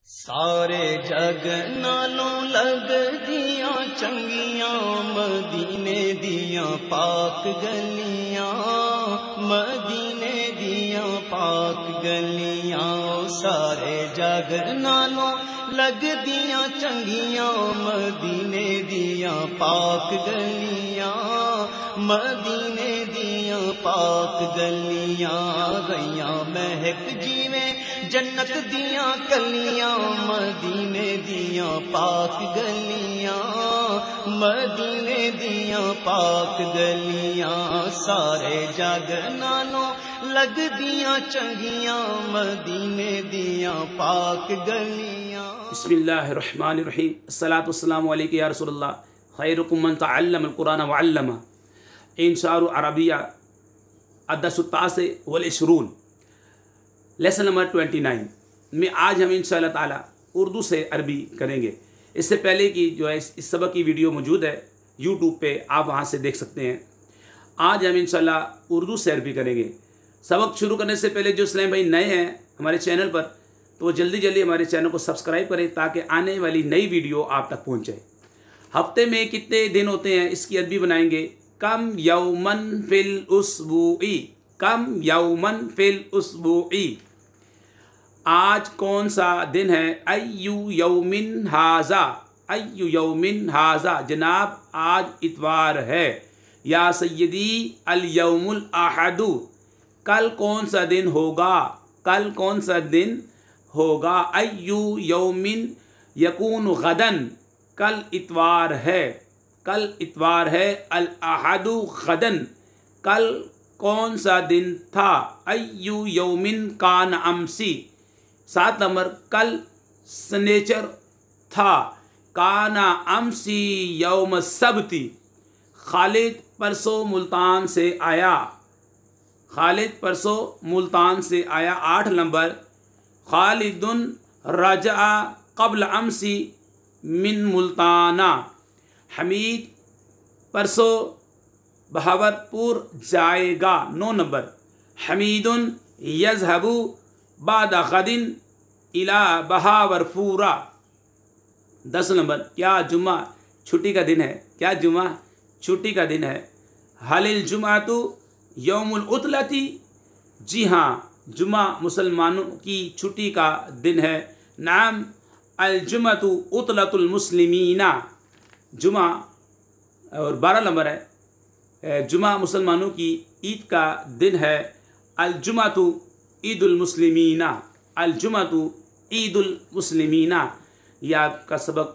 سارے جگ نالوں لگ دیاں چنگیاں مدینے دیاں پاک گلیاں، مدینے دیاں پاک گلیاں، سارے جگ نالوں لگ دیاں چنگیاں مدینے دیاں پاک گلیاں، مدینے دیاں پاک گلیاں، گئیاں مہک جیویں جنت دیاں کلیاں مدینے دیاں پاک گلیاں، مدینے دیاں پاک گلیاں، سارے جگ نالوں لگ دیاں چنگیاں مدینے دیاں پاک گلیاں۔ بسم اللہ الرحمن الرحیم، الصلاۃ والسلام علیک یا رسول اللہ، خیرکم من تعلم القرآن وعلمہ۔ انشاء العربیہ الدرس التاسع والعشرون، لیسن نمبر 29 میں آج ہم انشاءاللہ تعالی اردو سے عربی کریں گے۔ اس سے پہلے کی جو ہے اس سبق کی ویڈیو موجود ہے یوٹیوب پہ، آپ وہاں سے دیکھ سکتے ہیں۔ آج ہم انشاءاللہ اردو سے عربی کریں گے۔ سبق شروع کرنے سے پہلے جو اسلام بھائی نئے ہیں ہمارے چینل پر، تو وہ جلدی جلدی ہمارے چینل کو سبسکرائب کریں تاکہ آنے والی نئی ویڈیو آپ تک پہنچے۔ ہفتے میں کتنے دن ہوتے ہیں اس کی عربی بنائیں گے۔ کم یومن فی الاسبوع، کم یومن فی الاسبوع، آج کون سا دن ہے؟ ایو یومن ھذا، ایو یومن ھذا، جناب آج اتوار ہے۔ یا سیدی الیوم الاحد، کل کون سا دن ہوگا؟ کل کون سا دن ہوگا؟ ایو یومن یکون غدن، کل اتوار ہے، کل اتوار ہے۔ الاحد غدن، کل کون سا دن تھا؟ ایو یومن کان امسی، 7 نمبر، کل سنیچر تھا۔ کانا امسی یوم السبت، خالد پرسوں ملتان سے آیا، خالد پرسوں ملتان سے آیا۔ 8 نمبر، خالد رجع قبل امسی من ملتانا، حمید پرسوں بہاولپور جائے گا۔ 9 نمبر، حمید یذهب بعد غد الى بہاولپور۔ 10 نمبر، کیا جمعہ چھٹی کا دن ہے؟ کیا جمعہ چھٹی کا دن ہے؟ حل الجمعۃ یوم العطلۃ، جی ہاں جمعہ مسلمانوں کی چھٹی کا دن ہے۔ نعم الجمعۃ عطلۃ المسلمین، جمعہ۔ اور 12 نمبر ہے، جمعہ مسلمانوں کی عید کا دن ہے۔ الجمعۃ عید المسلمین، الجمعۃ عید المسلمین۔ یہ آپ کا سبق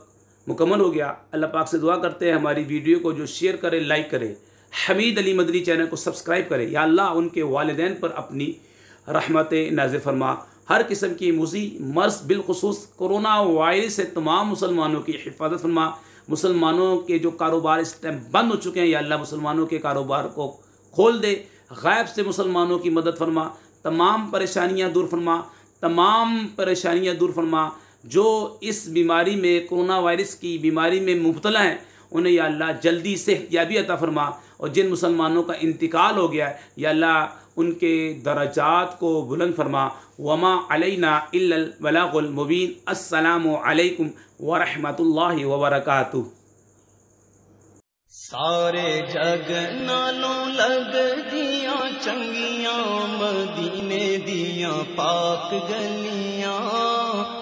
مکمل ہو گیا۔ اللہ پاک سے دعا کرتے ہیں ہماری ویڈیو کو جو شیئر کرے، لائک کرے، حمید علی مدنی چینل کو سبسکرائب کرے۔ یا اللہ ان کے والدین پر اپنی رحمت نازل فرما، ہر قسم کی مرض بالخصوص کرونا وائرس سے تمام مسلمانوں کی حفاظت فرما۔ مسلمانوں کے جو کاروبار اس ٹائم بند ہو چکے ہیں، یا اللہ مسلمانوں کے کاروبار کو کھول دے، غیب سے مسلمانوں کی مدد فرما، تمام پریشانیاں دور فرما، تمام پریشانیاں دور فرما۔ جو اس بیماری میں، کرونا وائرس کی بیماری میں مبتلا ہیں، انہیں یا اللہ جلدی صحتیابی عطا فرما، اور جن مسلمانوں کا انتقال ہو گیا ہے یا اللہ ان کے درجات کو بلند فرما۔ وما علینا الا البلاغ المبین۔ السلام علیکم ورحمۃ اللہ وبرکاتہ۔ سارے جگ نالوں لگ دیاں چنگیاں مدینے دیاں پاک گلیاں،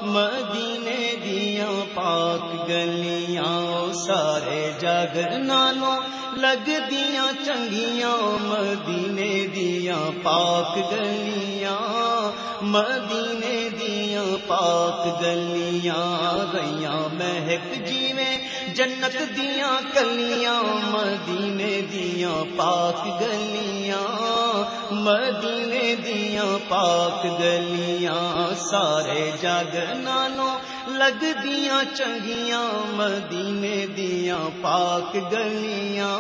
مدینے دیاں پاک گلیاں، سارے جگ نالوں لگ دیاں چنگیاں مدینے دیاں پاک گلیاں، مدینے دیاں پاک گلیاں، گئیاں مہک جیویں جنت دیاں کلیاں مدینے دیاں پاک گلیاں، مدینے دیاں پاک گلیاں، سارے جگ نالوں لگ دیاں چنگیاں مدینے دیاں پاک گلیاں۔